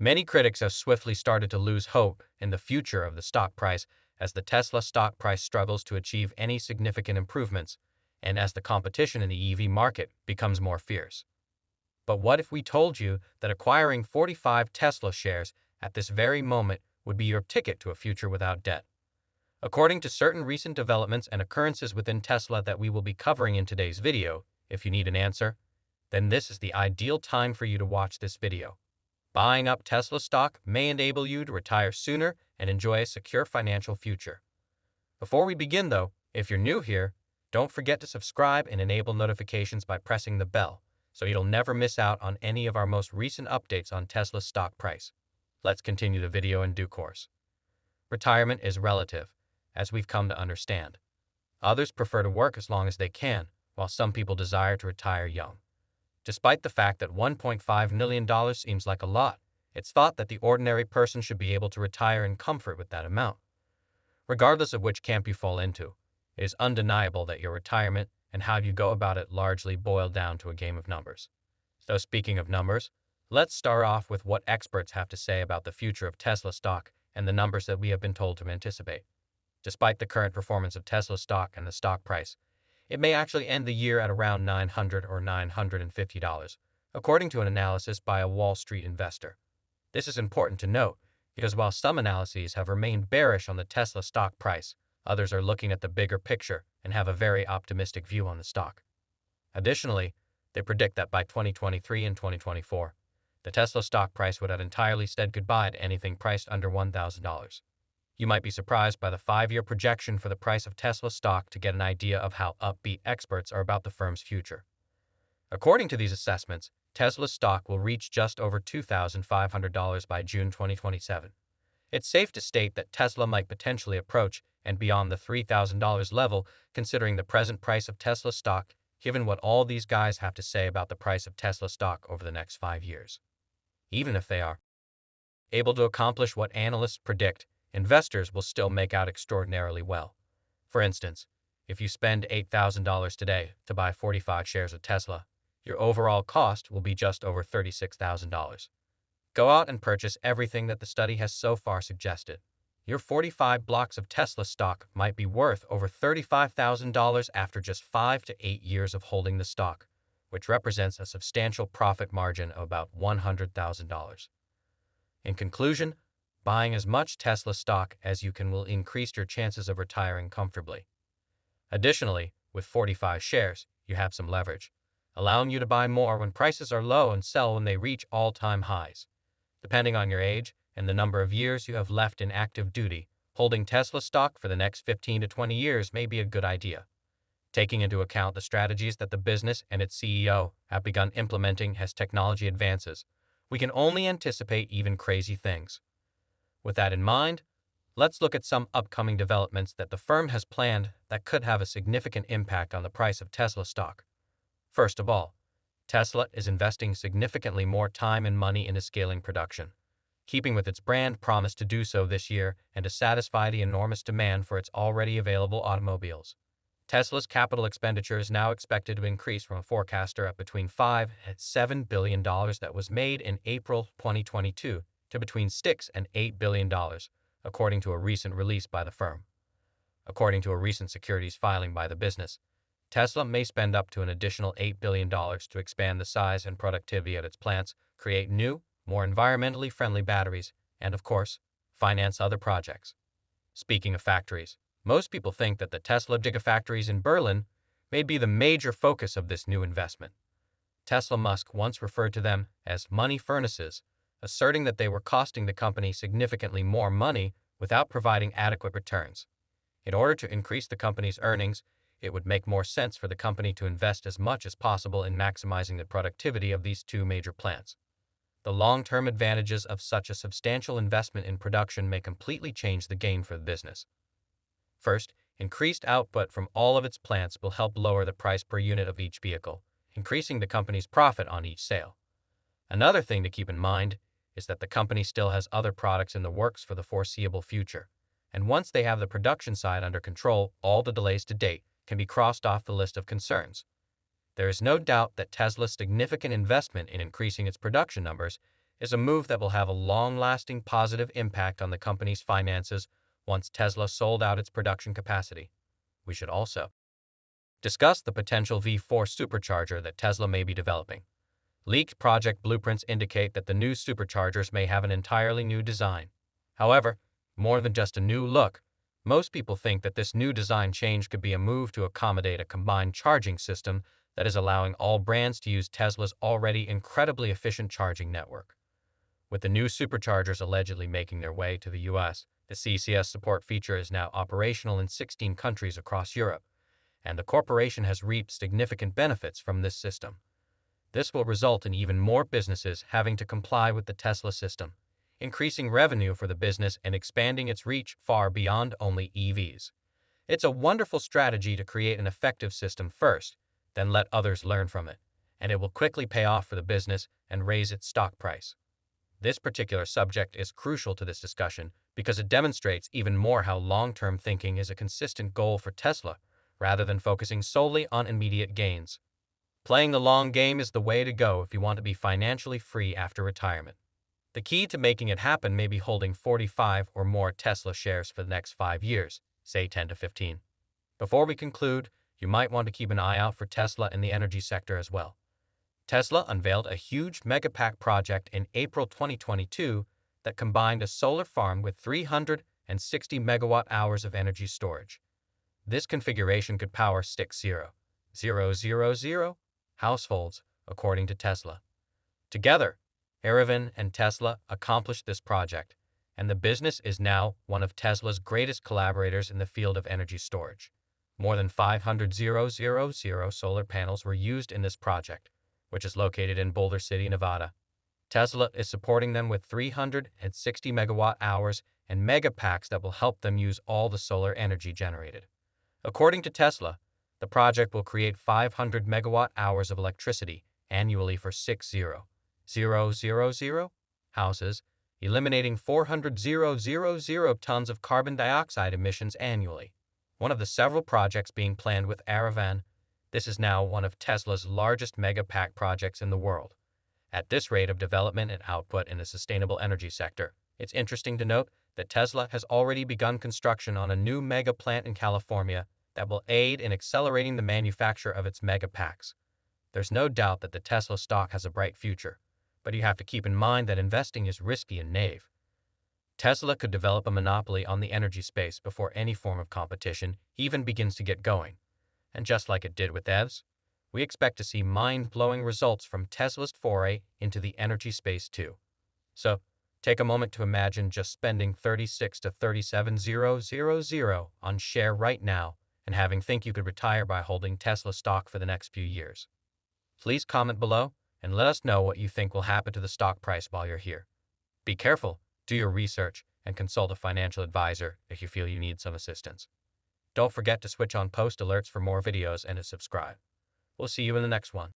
Many critics have swiftly started to lose hope in the future of the stock price as the Tesla stock price struggles to achieve any significant improvements and as the competition in the EV market becomes more fierce. But what if we told you that acquiring 45 Tesla shares at this very moment would be your ticket to a future without debt? According to certain recent developments and occurrences within Tesla that we will be covering in today's video, if you need an answer, then this is the ideal time for you to watch this video. Buying up Tesla stock may enable you to retire sooner and enjoy a secure financial future. Before we begin though, if you're new here, don't forget to subscribe and enable notifications by pressing the bell, so you'll never miss out on any of our most recent updates on Tesla's stock price. Let's continue the video in due course. Retirement is relative, as we've come to understand. Others prefer to work as long as they can, while some people desire to retire young. Despite the fact that $1.5 million seems like a lot, it's thought that the ordinary person should be able to retire in comfort with that amount. Regardless of which camp you fall into, it is undeniable that your retirement and how you go about it largely boil down to a game of numbers. So speaking of numbers, let's start off with what experts have to say about the future of Tesla stock and the numbers that we have been told to anticipate. Despite the current performance of Tesla stock and the stock price, it may actually end the year at around $900 or $950, according to an analysis by a Wall Street investor. This is important to note because while some analyses have remained bearish on the Tesla stock price, others are looking at the bigger picture and have a very optimistic view on the stock. Additionally, they predict that by 2023 and 2024, the Tesla stock price would have entirely said goodbye to anything priced under $1,000. You might be surprised by the 5-year projection for the price of Tesla stock to get an idea of how upbeat experts are about the firm's future. According to these assessments, Tesla's stock will reach just over $2,500 by June 2027. It's safe to state that Tesla might potentially approach and beyond the $3,000 level considering the present price of Tesla stock, given what all these guys have to say about the price of Tesla stock over the next 5 years. Even if they are able to accomplish what analysts predict, investors will still make out extraordinarily well. For instance, if you spend $8,000 today to buy 45 shares of Tesla, your overall cost will be just over $36,000. Go out and purchase everything that the study has so far suggested. Your 45 blocks of Tesla stock might be worth over $35,000 after just 5 to 8 years of holding the stock, which represents a substantial profit margin of about $100,000. In conclusion, buying as much Tesla stock as you can will increase your chances of retiring comfortably. Additionally, with 45 shares, you have some leverage, allowing you to buy more when prices are low and sell when they reach all-time highs. Depending on your age and the number of years you have left in active duty, holding Tesla stock for the next 15 to 20 years may be a good idea. Taking into account the strategies that the business and its CEO have begun implementing as technology advances, we can only anticipate even crazy things. With that in mind, let's look at some upcoming developments that the firm has planned that could have a significant impact on the price of Tesla stock. First of all, Tesla is investing significantly more time and money into scaling production, keeping with its brand promise to do so this year and to satisfy the enormous demand for its already available automobiles. Tesla's capital expenditure is now expected to increase from a forecaster at between $5 and $7 billion that was made in April 2022 to between $6 and $8 billion, according to a recent release by the firm. According to a recent securities filing by the business, Tesla may spend up to an additional $8 billion to expand the size and productivity at its plants, create new, more environmentally friendly batteries, and, of course, finance other projects. Speaking of factories, most people think that the Tesla gigafactories in Berlin may be the major focus of this new investment. Tesla Musk once referred to them as money furnaces, asserting that they were costing the company significantly more money without providing adequate returns. In order to increase the company's earnings, it would make more sense for the company to invest as much as possible in maximizing the productivity of these two major plants. The long-term advantages of such a substantial investment in production may completely change the game for the business. First, increased output from all of its plants will help lower the price per unit of each vehicle, increasing the company's profit on each sale. Another thing to keep in mind is that the company still has other products in the works for the foreseeable future, and once they have the production side under control, all the delays to date can be crossed off the list of concerns. There is no doubt that Tesla's significant investment in increasing its production numbers is a move that will have a long-lasting positive impact on the company's finances once Tesla sold out its production capacity. We should also discuss the potential V4 supercharger that Tesla may be developing. Leaked project blueprints indicate that the new superchargers may have an entirely new design. However, more than just a new look, most people think that this new design change could be a move to accommodate a combined charging system that is allowing all brands to use Tesla's already incredibly efficient charging network. With the new superchargers allegedly making their way to the US, the CCS support feature is now operational in 16 countries across Europe, and the corporation has reaped significant benefits from this system. This will result in even more businesses having to comply with the Tesla system, increasing revenue for the business and expanding its reach far beyond only EVs. It's a wonderful strategy to create an effective system first, then let others learn from it, and it will quickly pay off for the business and raise its stock price. This particular subject is crucial to this discussion because it demonstrates even more how long-term thinking is a consistent goal for Tesla, rather than focusing solely on immediate gains. Playing the long game is the way to go if you want to be financially free after retirement. The key to making it happen may be holding 45 or more Tesla shares for the next 5 years, say 10 to 15. Before we conclude, you might want to keep an eye out for Tesla in the energy sector as well. Tesla unveiled a huge megapack project in April 2022 that combined a solar farm with 360 megawatt-hours of energy storage. This configuration could power 6,000 households, according to Tesla. Together, Aravan and Tesla accomplished this project, and the business is now one of Tesla's greatest collaborators in the field of energy storage. More than 500,000 solar panels were used in this project, which is located in Boulder City, Nevada. Tesla is supporting them with 360 megawatt-hours and megapacks that will help them use all the solar energy generated. According to Tesla, the project will create 500 megawatt-hours of electricity annually for 6,000 houses, eliminating 400,000 tons of carbon dioxide emissions annually. One of the several projects being planned with Aravan, this is now one of Tesla's largest megapack projects in the world. At this rate of development and output in the sustainable energy sector, it's interesting to note that Tesla has already begun construction on a new mega plant in California that will aid in accelerating the manufacture of its megapacks. There's no doubt that the Tesla stock has a bright future, but you have to keep in mind that investing is risky and naive. Tesla could develop a monopoly on the energy space before any form of competition even begins to get going. And just like it did with EVs, we expect to see mind-blowing results from Tesla's foray into the energy space too. So, take a moment to imagine just spending 36 to 37,000 on share right now and having think you could retire by holding Tesla stock for the next few years. Please comment below and let us know what you think will happen to the stock price while you're here. Be careful, do your research, and consult a financial advisor if you feel you need some assistance. Don't forget to switch on post alerts for more videos and to subscribe. We'll see you in the next one.